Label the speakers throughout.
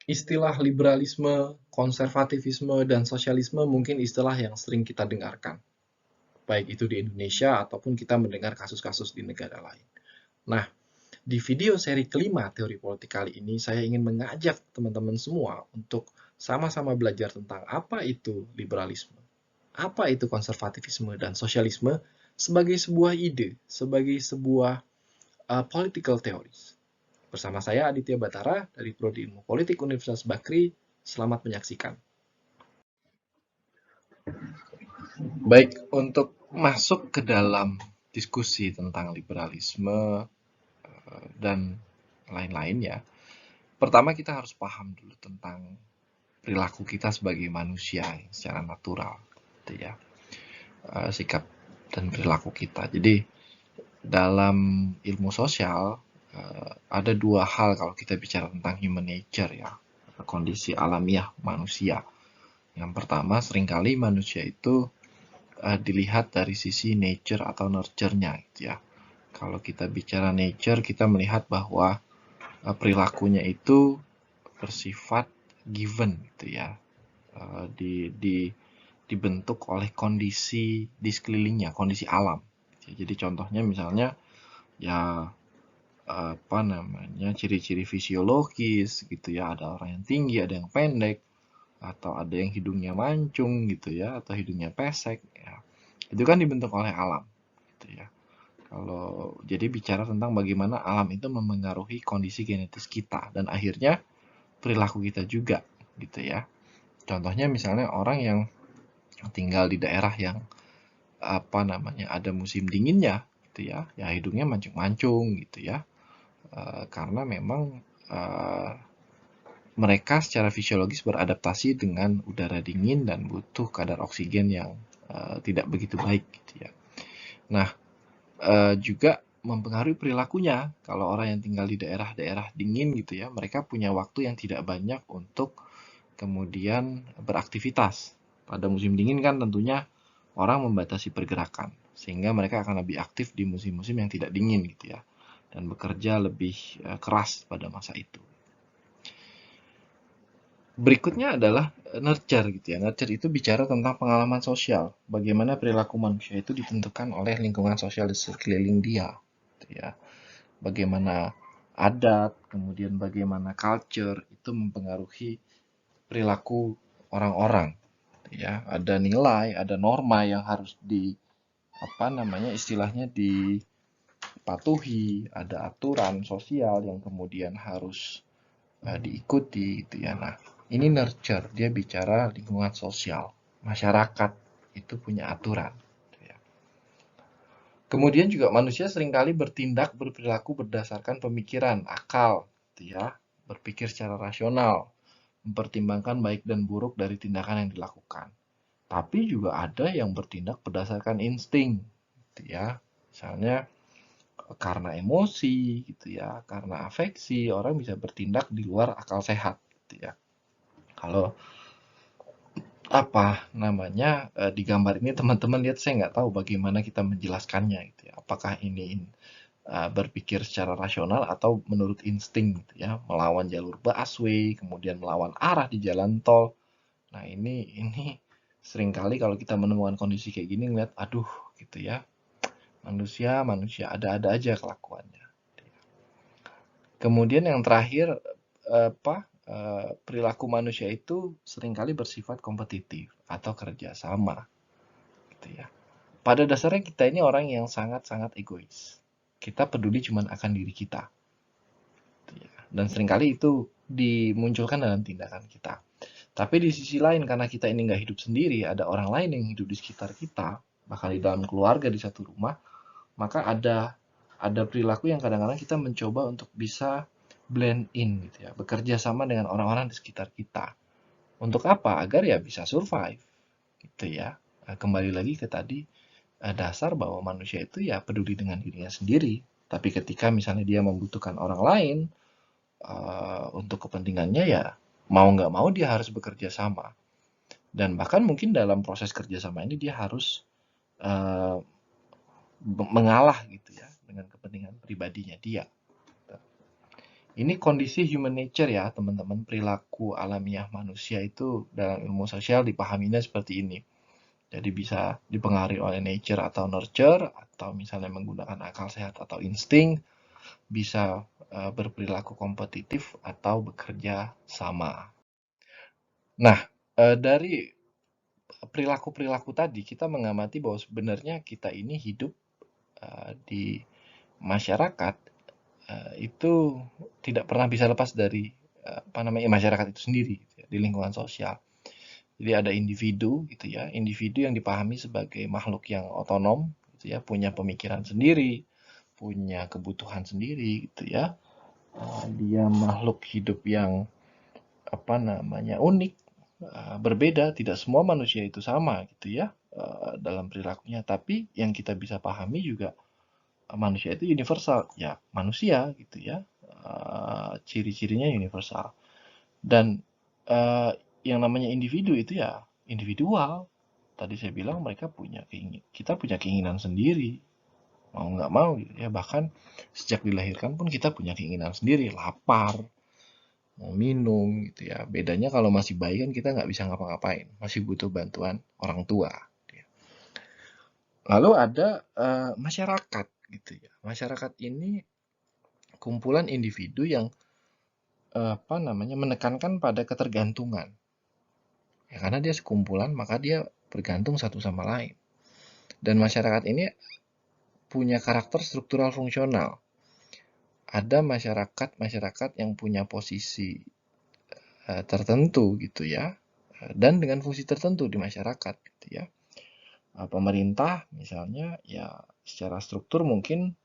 Speaker 1: Istilah liberalisme, konservatifisme, dan sosialisme mungkin istilah yang sering kita dengarkan, baik itu di Indonesia ataupun kita mendengar kasus-kasus di negara lain. Nah, di video seri kelima teori politik kali ini, saya ingin mengajak teman-teman semua untuk sama-sama belajar tentang apa itu liberalisme, apa itu konservatifisme dan sosialisme sebagai sebuah ide, sebagai sebuah political theories. Bersama saya Aditya Batara dari Prodi Ilmu Politik Universitas Bakri. Selamat menyaksikan. Baik, untuk masuk ke dalam diskusi tentang liberalisme dan lain-lain ya, pertama kita harus paham dulu tentang perilaku kita sebagai manusia secara natural, gitu ya. Sikap dan perilaku kita. Jadi dalam ilmu sosial ada dua hal kalau kita bicara tentang human nature ya, kondisi alamiah manusia. Yang pertama, seringkali manusia itu dilihat dari sisi nature atau nurture-nya gitu ya. Kalau kita bicara nature, kita melihat bahwa perilakunya itu bersifat given gitu ya. Dibentuk oleh kondisi di sekelilingnya, kondisi alam. Jadi contohnya misalnya ya apa namanya, ciri-ciri fisiologis gitu ya, ada orang yang tinggi, ada yang pendek, atau ada yang hidungnya mancung gitu ya, atau hidungnya pesek ya. Itu kan dibentuk oleh alam gitu ya. Kalau jadi bicara tentang bagaimana alam itu memengaruhi kondisi genetis kita dan akhirnya perilaku kita juga gitu ya. Contohnya misalnya orang yang tinggal di daerah yang apa namanya ada musim dinginnya gitu ya, ya hidungnya mancung-mancung gitu ya. Karena memang mereka secara fisiologis beradaptasi dengan udara dingin dan butuh kadar oksigen yang tidak begitu baik gitu ya. Nah, juga mempengaruhi perilakunya. Kalau orang yang tinggal di daerah-daerah dingin gitu ya, mereka punya waktu yang tidak banyak untuk kemudian beraktivitas. Pada musim dingin kan tentunya orang membatasi pergerakan, sehingga mereka akan lebih aktif di musim-musim yang tidak dingin gitu ya, dan bekerja lebih keras pada masa itu. Berikutnya adalah nurture gitu ya. Nurture itu bicara tentang pengalaman sosial. Bagaimana perilaku manusia itu ditentukan oleh lingkungan sosial di sekeliling dia. Gitu ya. Bagaimana adat, kemudian bagaimana culture itu mempengaruhi perilaku orang-orang. Gitu ya. Ada nilai, ada norma yang harus di apa namanya istilahnya dipatuhi, ada aturan sosial yang kemudian harus diikuti gitu ya. Nah, ini nurture, dia bicara lingkungan sosial. Masyarakat itu punya aturan. Gitu ya. Kemudian juga manusia seringkali bertindak berperilaku berdasarkan pemikiran, akal, gitu ya. Berpikir secara rasional, mempertimbangkan baik dan buruk dari tindakan yang dilakukan. Tapi juga ada yang bertindak berdasarkan insting, gitu ya. Misalnya karena emosi, gitu ya, karena afeksi, orang bisa bertindak di luar akal sehat, gitu ya. Kalau apa namanya di gambar ini teman-teman lihat saya nggak tahu bagaimana kita menjelaskannya gitu ya. Apakah ini berpikir secara rasional atau menurut insting gitu ya, melawan jalur busway, kemudian melawan arah di jalan tol. Nah, ini seringkali kalau kita menemukan kondisi kayak gini ngeliat aduh gitu ya. Manusia ada-ada aja kelakuannya. Kemudian yang terakhir perilaku manusia itu seringkali bersifat kompetitif atau kerjasama gitu ya. Pada dasarnya kita ini orang yang sangat-sangat egois. Kita peduli cuma akan diri kita. Gitu ya. Dan seringkali itu dimunculkan dalam tindakan kita. Tapi di sisi lain, karena kita ini nggak hidup sendiri, ada orang lain yang hidup di sekitar kita, bahkan di dalam keluarga di satu rumah, maka ada perilaku yang kadang-kadang kita mencoba untuk bisa blend in gitu ya, bekerja sama dengan orang-orang di sekitar kita. Untuk apa? Agar ya bisa survive gitu ya. Kembali lagi ke tadi dasar bahwa manusia itu ya peduli dengan dirinya sendiri. Tapi ketika misalnya dia membutuhkan orang lain untuk kepentingannya ya mau nggak mau dia harus bekerja sama. Dan bahkan mungkin dalam proses kerjasama ini dia harus uh, mengalah gitu ya dengan kepentingan pribadinya dia. Ini kondisi human nature ya, teman-teman. Perilaku alamiah manusia itu dalam ilmu sosial dipahaminya seperti ini. Jadi bisa dipengaruhi oleh nature atau nurture, atau misalnya menggunakan akal sehat atau insting, bisa berperilaku kompetitif atau bekerja sama. Nah, dari perilaku-perilaku tadi kita mengamati bahwa sebenarnya kita ini hidup di masyarakat itu tidak pernah bisa lepas dari masyarakat itu sendiri gitu ya, di lingkungan sosial. Jadi ada individu gitu ya, individu yang dipahami sebagai makhluk yang otonom gitu ya, punya pemikiran sendiri, punya kebutuhan sendiri gitu ya. Dia makhluk hidup yang unik, berbeda. Tidak semua manusia itu sama gitu ya dalam perilakunya. Tapi yang kita bisa pahami juga manusia itu universal, ya manusia gitu ya. Ciri-cirinya universal. Dan yang namanya individu itu ya individual. Tadi saya bilang kita punya keinginan sendiri, mau nggak mau gitu ya. Bahkan sejak dilahirkan pun kita punya keinginan sendiri, lapar, mau minum gitu ya. Bedanya kalau masih bayi kan kita nggak bisa ngapa-ngapain, masih butuh bantuan orang tua. Lalu ada masyarakat gitu ya. Masyarakat ini kumpulan individu yang menekankan pada ketergantungan. Ya, karena dia sekumpulan, maka dia bergantung satu sama lain. Dan masyarakat ini punya karakter struktural fungsional. Ada masyarakat yang punya posisi tertentu gitu ya, dan dengan fungsi tertentu di masyarakat gitu ya. Pemerintah misalnya ya secara struktur mungkin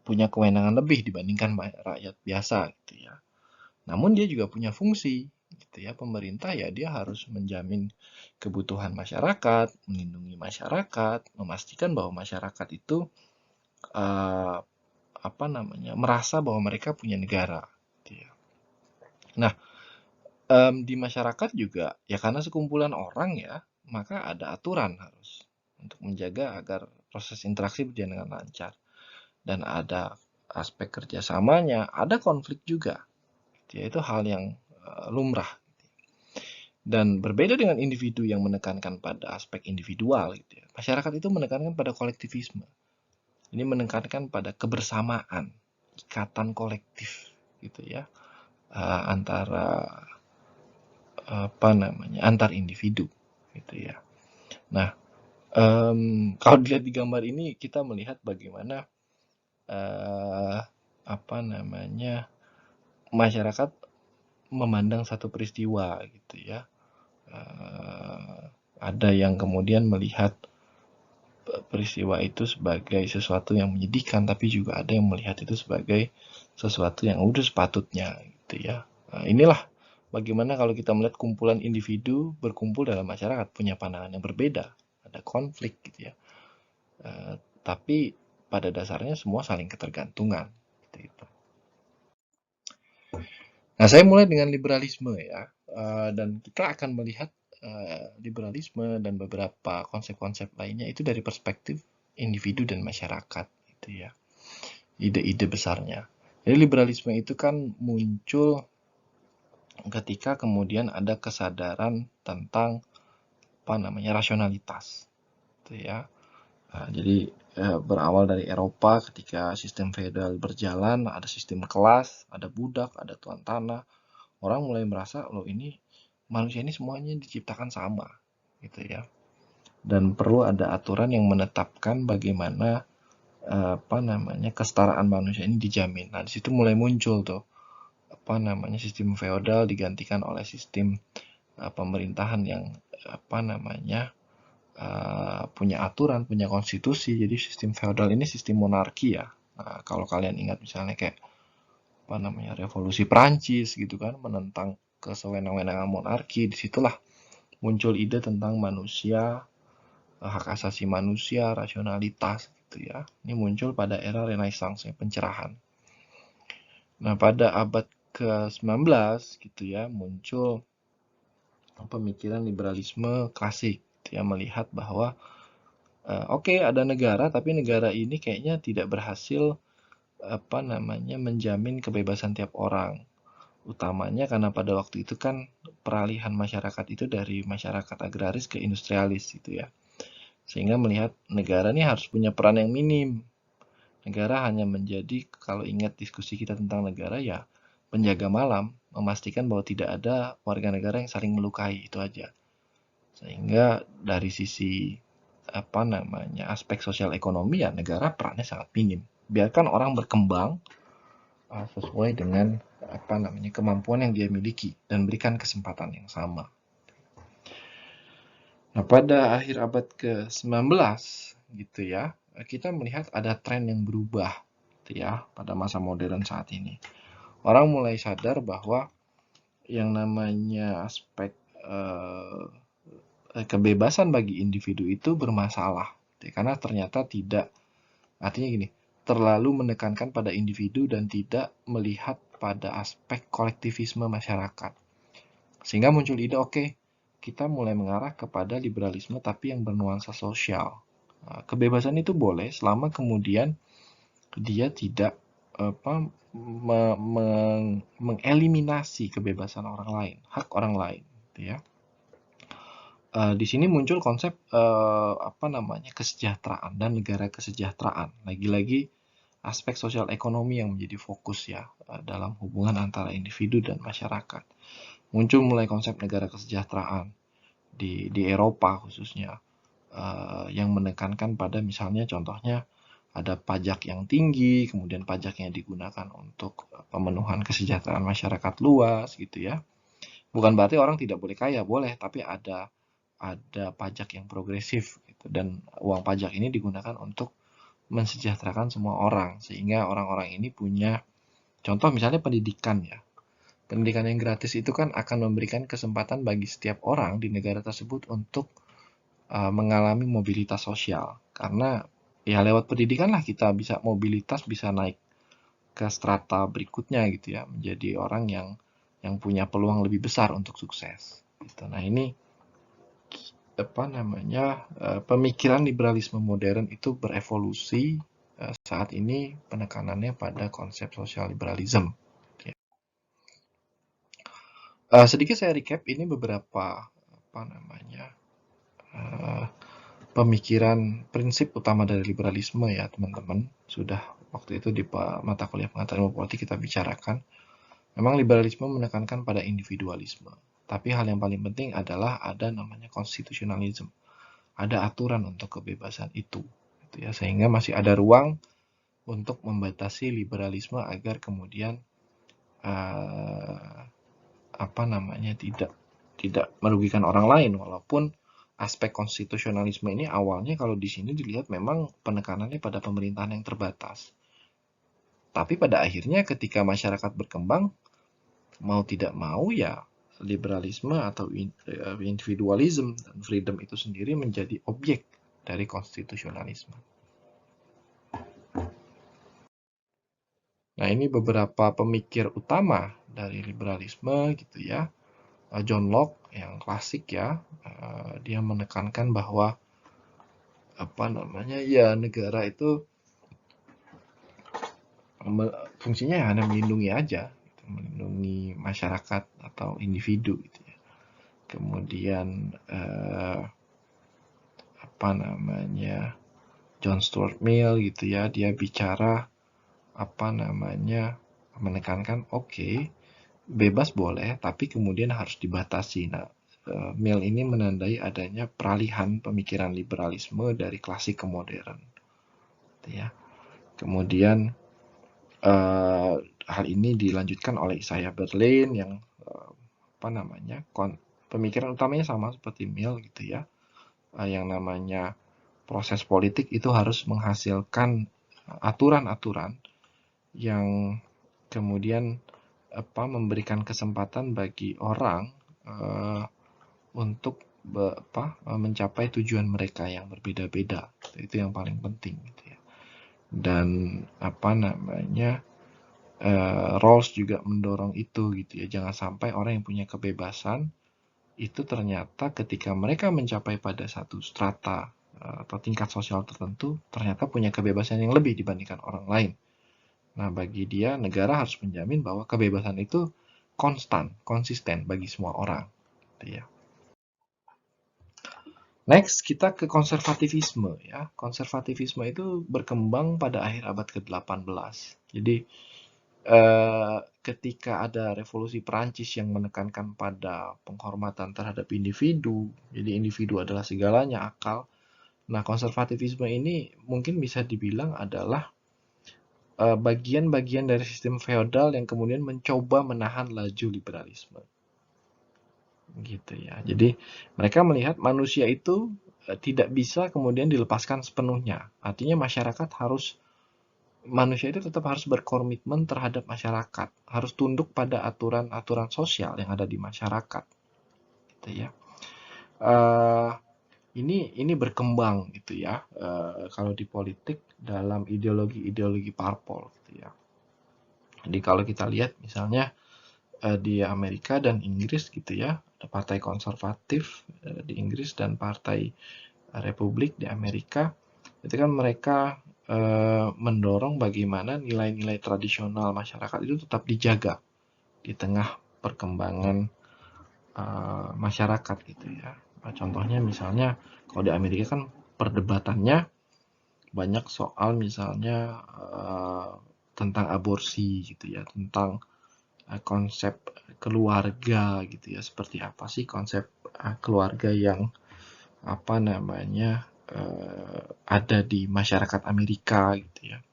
Speaker 1: punya kewenangan lebih dibandingkan rakyat biasa gitu ya. Namun dia juga punya fungsi gitu ya. Pemerintah ya dia harus menjamin kebutuhan masyarakat, melindungi masyarakat, memastikan bahwa masyarakat itu uh, merasa bahwa mereka punya negara gitu ya. Nah, di masyarakat juga ya karena sekumpulan orang ya, maka ada aturan harus untuk menjaga agar proses interaksi berjalan dengan lancar. Dan ada aspek kerjasamanya, ada konflik juga. Yaitu hal yang lumrah. Dan berbeda dengan individu yang menekankan pada aspek individual, gitu ya. Masyarakat itu menekankan pada kolektivisme. Ini menekankan pada kebersamaan, ikatan kolektif, gitu ya, antara antar individu, gitu ya. Nah, kalau dilihat di gambar ini kita melihat bagaimana masyarakat memandang satu peristiwa, gitu ya. Ada yang kemudian melihat peristiwa itu sebagai sesuatu yang menyedihkan, tapi juga ada yang melihat itu sebagai sesuatu yang udah sepatutnya gitu ya. Nah, inilah bagaimana kalau kita melihat kumpulan individu berkumpul dalam masyarakat punya pandangan yang berbeda, ada konflik gitu ya. Tapi pada dasarnya semua saling ketergantungan gitu. Nah, saya mulai dengan liberalisme ya, dan kita akan melihat liberalisme dan beberapa konsep-konsep lainnya itu dari perspektif individu dan masyarakat gitu ya, ide-ide besarnya. Jadi liberalisme itu kan muncul ketika kemudian ada kesadaran tentang rasionalitas gitu ya. Nah, jadi berawal dari Eropa ketika sistem feodal berjalan, ada sistem kelas, ada budak, ada tuan tanah. Orang mulai merasa loh ini manusia ini semuanya diciptakan sama gitu ya. Dan perlu ada aturan yang menetapkan bagaimana kesetaraan manusia ini dijamin. Nah, di situ mulai muncul tuh sistem feodal digantikan oleh sistem pemerintahan yang punya aturan, punya konstitusi. Jadi sistem feodal ini sistem monarki ya. Nah, kalau kalian ingat misalnya kayak revolusi Prancis gitu kan, menentang kesewenang-wenangan monarki, disitulah muncul ide tentang manusia, hak asasi manusia, rasionalitas gitu ya. Ini muncul pada era Renaissance, pencerahan. Nah, pada abad ke-19 gitu ya, muncul pemikiran liberalisme klasik gitu ya, melihat bahwa oke, ada negara tapi negara ini kayaknya tidak berhasil menjamin kebebasan tiap orang. Utamanya karena pada waktu itu kan peralihan masyarakat itu dari masyarakat agraris ke industrialis gitu ya. Sehingga melihat negara ini harus punya peran yang minim. Negara hanya menjadi, kalau ingat diskusi kita tentang negara ya, penjaga malam, memastikan bahwa tidak ada warga negara yang saling melukai, itu aja. Sehingga dari sisi aspek sosial ekonomi ya negara perannya sangat minim. Biarkan orang berkembang sesuai dengan kemampuan yang dia miliki dan berikan kesempatan yang sama. Nah, pada akhir abad ke-19 gitu ya, kita melihat ada tren yang berubah gitu ya pada masa modern saat ini. Orang mulai sadar bahwa yang namanya aspek kebebasan bagi individu itu bermasalah gitu ya, karena ternyata tidak, artinya gini, terlalu menekankan pada individu dan tidak melihat pada aspek kolektivisme masyarakat. Sehingga muncul ide, oke, kita mulai mengarah kepada liberalisme tapi yang bernuansa sosial. Kebebasan itu boleh selama kemudian dia tidak mengeliminasi kebebasan orang lain, hak orang lain, gitu ya. Di sini muncul konsep kesejahteraan dan negara kesejahteraan. Lagi-lagi aspek sosial ekonomi yang menjadi fokus ya dalam hubungan antara individu dan masyarakat. Muncul mulai konsep negara kesejahteraan di Eropa khususnya yang menekankan pada misalnya contohnya ada pajak yang tinggi, kemudian pajaknya digunakan untuk pemenuhan kesejahteraan masyarakat luas gitu ya. Bukan berarti orang tidak boleh kaya, boleh, tapi ada pajak yang progresif gitu. Dan uang pajak ini digunakan untuk mensejahterakan semua orang sehingga orang-orang ini punya contoh misalnya pendidikan ya. Pendidikan yang gratis itu kan akan memberikan kesempatan bagi setiap orang di negara tersebut untuk mengalami mobilitas sosial. Karena ya lewat pendidikan lah kita bisa mobilitas, bisa naik ke strata berikutnya gitu ya, menjadi orang yang punya peluang lebih besar untuk sukses. Gitu. Nah ini pemikiran liberalisme modern itu berevolusi saat ini penekanannya pada konsep sosial liberalism. Sedikit saya recap ini beberapa pemikiran prinsip utama dari liberalisme ya teman-teman. Sudah waktu itu di mata kuliah pengetahuan ilmu politik kita bicarakan. Memang liberalisme menekankan pada individualisme. Tapi hal yang paling penting adalah ada namanya konstitusionalisme. Ada aturan untuk kebebasan itu. Gitu ya, sehingga masih ada ruang untuk membatasi liberalisme agar kemudian tidak merugikan orang lain, walaupun aspek konstitusionalisme ini awalnya kalau di sini dilihat memang penekanannya pada pemerintahan yang terbatas. Tapi pada akhirnya ketika masyarakat berkembang, mau tidak mau ya liberalisme atau individualism dan freedom itu sendiri menjadi objek dari konstitusionalisme. Nah, ini beberapa pemikir utama dari liberalisme gitu ya. John Locke yang klasik ya, dia menekankan bahwa ya negara itu fungsinya hanya melindungi aja, gitu, melindungi masyarakat atau individu gitu ya. Kemudian John Stuart Mill gitu ya, dia bicara menekankan oke, bebas boleh, tapi kemudian harus dibatasi. Nah, Mill ini menandai adanya peralihan pemikiran liberalisme dari klasik ke modern. Ya. Kemudian hal ini dilanjutkan oleh Isaiah Berlin yang pemikiran utamanya sama seperti Mill gitu ya. Yang namanya proses politik itu harus menghasilkan aturan-aturan yang kemudian memberikan kesempatan bagi orang untuk mencapai tujuan mereka yang berbeda-beda. Itu yang paling penting gitu ya. Dan Rawls juga mendorong itu gitu ya. Jangan sampai orang yang punya kebebasan itu ternyata ketika mereka mencapai pada satu strata atau tingkat sosial tertentu ternyata punya kebebasan yang lebih dibandingkan orang lain. Nah, bagi dia negara harus menjamin bahwa kebebasan itu konsisten bagi semua orang, gitu ya. Next, kita ke konservatifisme ya. Konservatifisme itu berkembang pada akhir abad ke-18. Jadi ketika ada revolusi Perancis yang menekankan pada penghormatan terhadap individu, jadi individu adalah segalanya, akal. Nah, konservatifisme ini mungkin bisa dibilang adalah bagian-bagian dari sistem feodal yang kemudian mencoba menahan laju liberalisme. Gitu ya. Jadi mereka melihat manusia itu tidak bisa kemudian dilepaskan sepenuhnya. Artinya manusia itu tetap harus berkomitmen terhadap masyarakat, harus tunduk pada aturan-aturan sosial yang ada di masyarakat, gitu ya. Ini berkembang gitu ya, kalau di politik dalam ideologi-ideologi parpol, gitu ya. Jadi kalau kita lihat misalnya di Amerika dan Inggris gitu ya, ada partai konservatif di Inggris dan partai Republik di Amerika, itu kan mereka mendorong bagaimana nilai-nilai tradisional masyarakat itu tetap dijaga di tengah perkembangan masyarakat gitu ya. Nah, contohnya misalnya kalau di Amerika kan perdebatannya banyak soal misalnya tentang aborsi gitu ya, tentang konsep keluarga gitu ya, seperti apa sih konsep keluarga yang apa namanya ada di masyarakat Amerika gitu ya.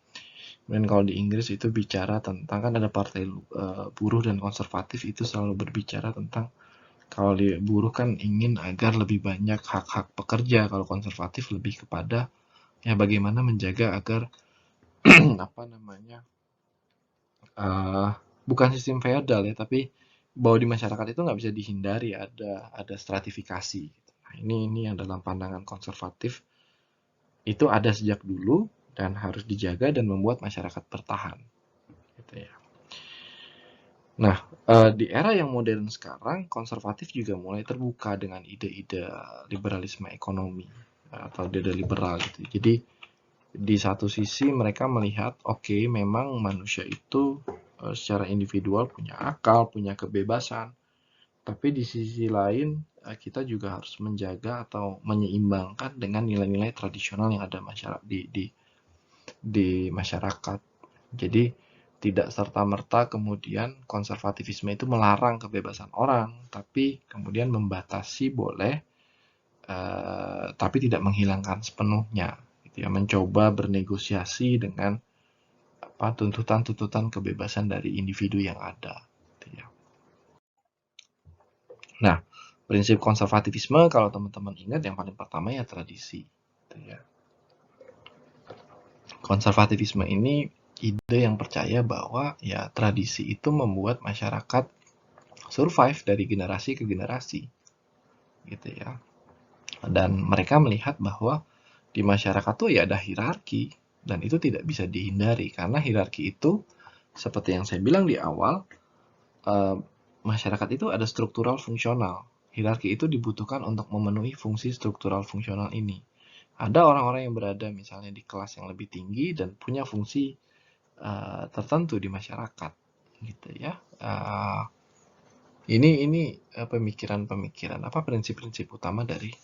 Speaker 1: Dan kalau di Inggris itu bicara tentang kan ada partai buruh dan konservatif itu selalu berbicara tentang kalau di buruh kan ingin agar lebih banyak hak-hak pekerja, kalau konservatif lebih kepada ya bagaimana menjaga agar apa namanya bukan sistem feodal ya, tapi bahwa di masyarakat itu nggak bisa dihindari ada stratifikasi. Nah, ini yang dalam pandangan konservatif itu ada sejak dulu dan harus dijaga dan membuat masyarakat bertahan. Gitu ya. Nah, di era yang modern sekarang, konservatif juga mulai terbuka dengan ide-ide liberalisme ekonomi atau ide liberal gitu. Jadi di satu sisi mereka melihat, oke, memang manusia itu secara individual punya akal, punya kebebasan, tapi di sisi lain kita juga harus menjaga atau menyeimbangkan dengan nilai-nilai tradisional yang ada di masyarakat. Jadi tidak serta-merta kemudian konservatifisme itu melarang kebebasan orang, tapi kemudian membatasi boleh, tapi tidak menghilangkan sepenuhnya. Gitu ya, mencoba bernegosiasi dengan apa tuntutan-tuntutan kebebasan dari individu yang ada. Gitu ya. Nah, prinsip konservatifisme kalau teman-teman ingat yang paling pertama ya tradisi. Gitu ya. Konservatifisme ini ide yang percaya bahwa ya tradisi itu membuat masyarakat survive dari generasi ke generasi. Gitu ya. Dan mereka melihat bahwa di masyarakat tuh ya ada hierarki dan itu tidak bisa dihindari karena hierarki itu seperti yang saya bilang di awal masyarakat itu ada struktural fungsional. Hierarki itu dibutuhkan untuk memenuhi fungsi struktural fungsional ini. Ada orang-orang yang berada misalnya di kelas yang lebih tinggi dan punya fungsi tertentu di masyarakat, gitu ya. Ini pemikiran-pemikiran apa prinsip-prinsip utama dari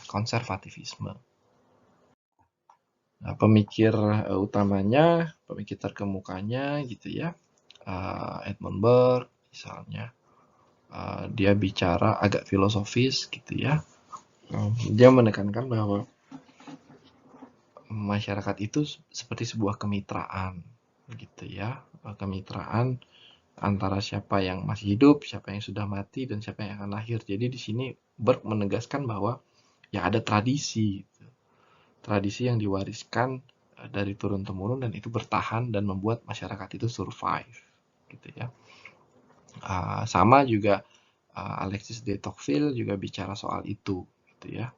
Speaker 1: konservatifisme. Nah, pemikir utamanya, pemikir terkemukanya gitu ya, Edmund Burke misalnya. Dia bicara agak filosofis gitu ya. Dia menekankan bahwa masyarakat itu seperti sebuah kemitraan gitu ya. Kemitraan antara siapa yang masih hidup, siapa yang sudah mati, dan siapa yang akan lahir. Jadi di sini Burke menegaskan bahwa ya ada tradisi, gitu. Tradisi yang diwariskan dari turun temurun dan itu bertahan dan membuat masyarakat itu survive, gitu ya. Sama juga Alexis de Tocqueville juga bicara soal itu, gitu ya.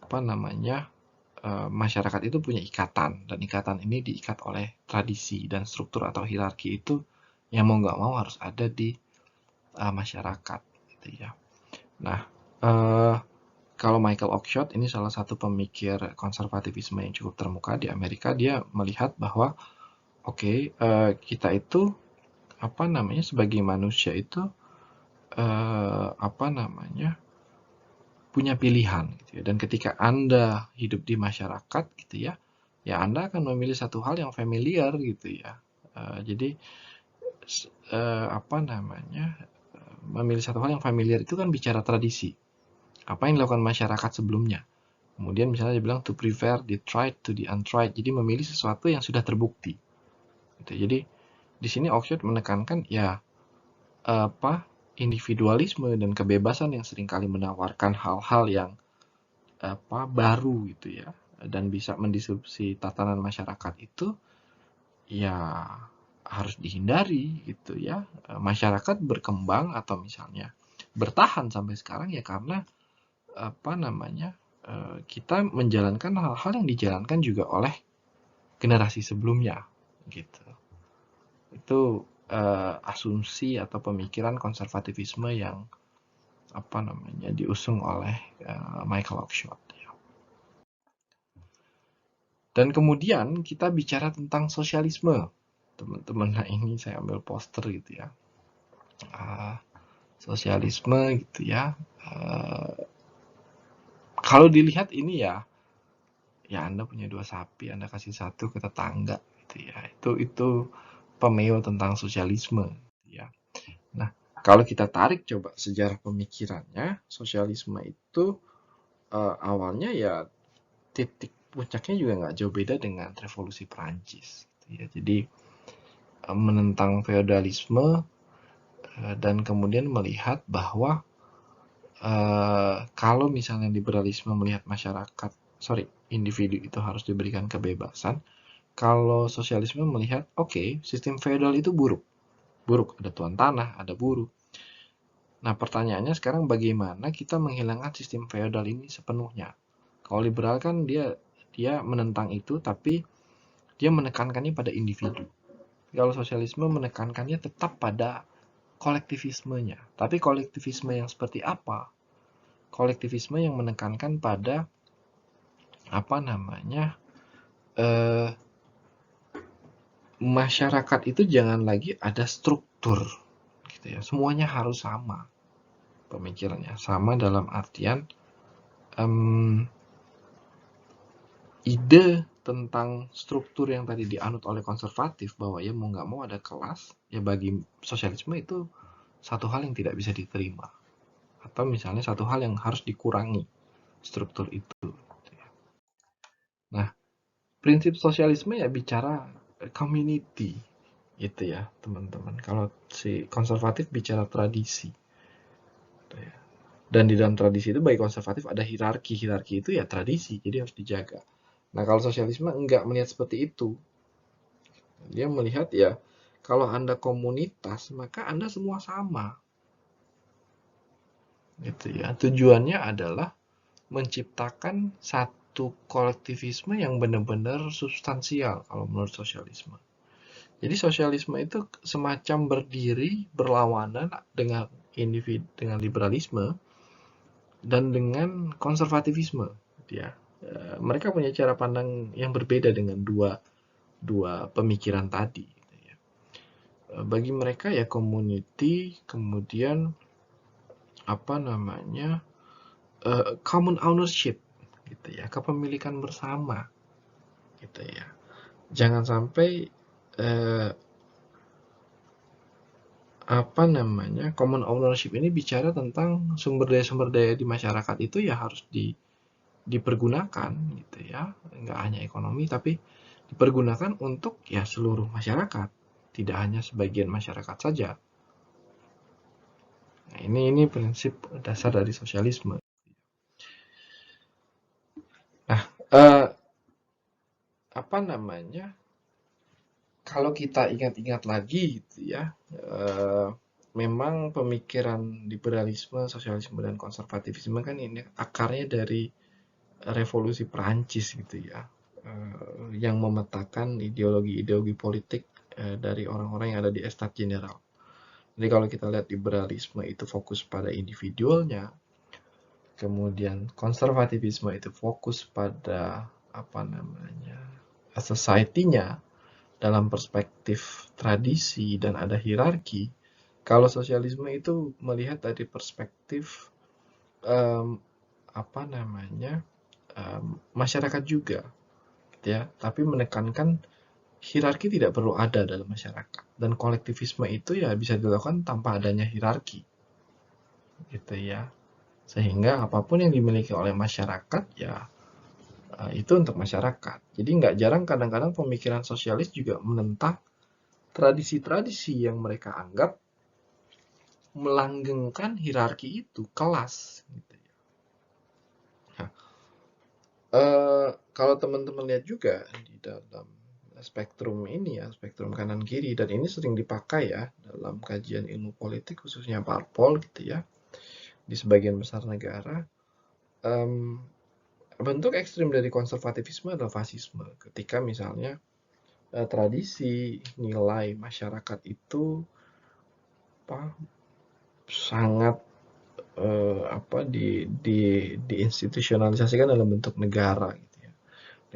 Speaker 1: Apa namanya? Masyarakat itu punya ikatan dan ikatan ini diikat oleh tradisi dan struktur atau hierarki itu yang mau nggak mau harus ada di masyarakat gitu ya. Nah, kalau Michael Oakeshott ini salah satu pemikir konservatifisme yang cukup termuka di Amerika, dia melihat bahwa oke, kita itu sebagai manusia itu punya pilihan gitu ya. Dan ketika Anda hidup di masyarakat gitu ya, ya Anda akan memilih satu hal yang familiar gitu ya. Jadi memilih satu hal yang familiar itu kan bicara tradisi. Apa yang dilakukan masyarakat sebelumnya. Kemudian misalnya dia bilang to prefer the tried to the untried. Jadi memilih sesuatu yang sudah terbukti. Gitu. Jadi di sini Oxford menekankan ya individualisme dan kebebasan yang seringkali menawarkan hal-hal yang baru gitu ya, dan bisa mendisrupsi tatanan masyarakat itu ya harus dihindari gitu ya. Masyarakat berkembang atau misalnya bertahan sampai sekarang ya karena kita menjalankan hal-hal yang dijalankan juga oleh generasi sebelumnya gitu. Itu asumsi atau pemikiran konservatifisme yang diusung oleh Michael Oakeshott. Dan kemudian kita bicara tentang sosialisme, teman-teman. Nah ini saya ambil poster gitu ya, sosialisme gitu ya. Kalau dilihat ini ya Anda punya 2 sapi, Anda kasih satu ke tetangga gitu ya. Itu pemeo tentang sosialisme gitu ya. Nah, kalau kita tarik coba sejarah pemikirannya, sosialisme itu awalnya ya titik puncaknya juga nggak jauh beda dengan revolusi Perancis gitu ya. Jadi menentang feodalisme dan kemudian melihat bahwa kalau misalnya liberalisme melihat individu itu harus diberikan kebebasan, kalau sosialisme melihat sistem feodal itu buruk, ada tuan tanah, ada buruh. Nah pertanyaannya sekarang bagaimana kita menghilangkan sistem feodal ini sepenuhnya? Kalau liberal kan dia menentang itu, tapi dia menekankannya pada individu. Kalau sosialisme menekankannya tetap pada kolektivismenya. Tapi kolektivisme yang seperti apa? Kolektivisme yang menekankan pada masyarakat itu jangan lagi ada struktur gitu ya. Semuanya harus sama pemikirannya. Sama dalam artian ide tentang struktur yang tadi dianut oleh konservatif bahwa ya mau nggak mau ada kelas, ya bagi sosialisme itu satu hal yang tidak bisa diterima. Atau misalnya satu hal yang harus dikurangi struktur itu. Nah, prinsip sosialisme ya bicara community gitu ya, teman-teman. Kalau si konservatif bicara tradisi. Dan di dalam tradisi itu bagi konservatif ada hierarki. Hierarki itu ya tradisi, jadi harus dijaga. Nah, kalau sosialisme enggak melihat seperti itu. Dia melihat ya, kalau Anda komunitas, maka Anda semua sama. Gitu ya. Tujuannya adalah menciptakan satu kolektivisme yang benar-benar substansial kalau menurut sosialisme. Jadi sosialisme itu semacam berdiri berlawanan dengan dengan liberalisme dan dengan konservatifisme. Ya, mereka punya cara pandang yang berbeda dengan dua pemikiran tadi. Bagi mereka ya community, kemudian common ownership gitu ya, kepemilikan bersama gitu ya. Jangan sampai common ownership ini bicara tentang sumber daya di masyarakat itu ya harus dipergunakan gitu ya, nggak hanya ekonomi tapi dipergunakan untuk ya seluruh masyarakat, tidak hanya sebagian masyarakat saja. Nah, ini prinsip dasar dari sosialisme. Nah, kalau kita ingat-ingat lagi gitu ya, memang pemikiran liberalisme, sosialisme, dan konservatifisme kan ini akarnya dari revolusi Perancis gitu ya, yang memetakan ideologi-ideologi politik dari orang-orang yang ada di Estad General. Jadi kalau kita lihat liberalisme itu fokus pada individualnya, kemudian konservatifisme itu fokus pada society-nya dalam perspektif tradisi dan ada hierarki. Kalau sosialisme itu melihat dari perspektif um, masyarakat juga, ya, tapi menekankan hierarki tidak perlu ada dalam masyarakat dan kolektivisme itu ya bisa dilakukan tanpa adanya hierarki, gitu ya. Sehingga apapun yang dimiliki oleh masyarakat ya itu untuk masyarakat. Jadi nggak jarang kadang-kadang pemikiran sosialis juga menentang tradisi-tradisi yang mereka anggap melanggengkan hierarki itu, kelas. Gitu ya. Nah, kalau teman-teman lihat juga di dalam spektrum ini ya, spektrum kanan kiri, dan ini sering dipakai ya dalam kajian ilmu politik khususnya parpol gitu ya, di sebagian besar negara. Bentuk ekstrim dari konservatifisme adalah fasisme. Ketika misalnya tradisi, nilai masyarakat itu sangat diinstitusionalisasikan dalam bentuk negara gitu ya.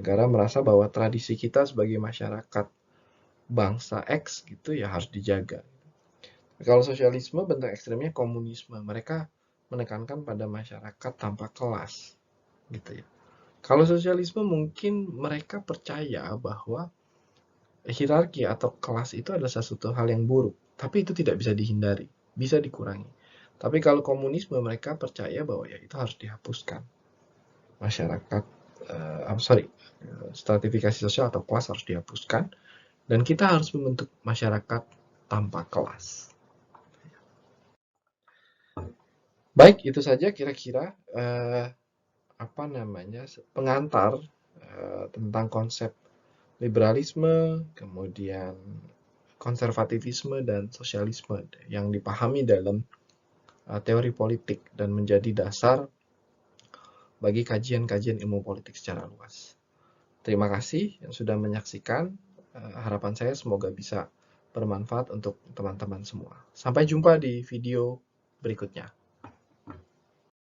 Speaker 1: Negara merasa bahwa tradisi kita sebagai masyarakat bangsa X gitu ya harus dijaga. Kalau sosialisme bentuk ekstrimnya komunisme. Mereka menekankan pada masyarakat tanpa kelas gitu ya. Kalau sosialisme mungkin mereka percaya bahwa hierarki atau kelas itu adalah sesuatu hal yang buruk, tapi itu tidak bisa dihindari, bisa dikurangi. Tapi kalau komunisme mereka percaya bahwa ya itu harus dihapuskan. Masyarakat, stratifikasi sosial atau kelas harus dihapuskan, dan kita harus membentuk masyarakat tanpa kelas. Baik, itu saja kira-kira pengantar tentang konsep liberalisme, kemudian konservatifisme dan sosialisme yang dipahami dalam teori politik dan menjadi dasar bagi kajian-kajian ilmu politik secara luas. Terima kasih yang sudah menyaksikan. Harapan saya semoga bisa bermanfaat untuk teman-teman semua. Sampai jumpa di video berikutnya.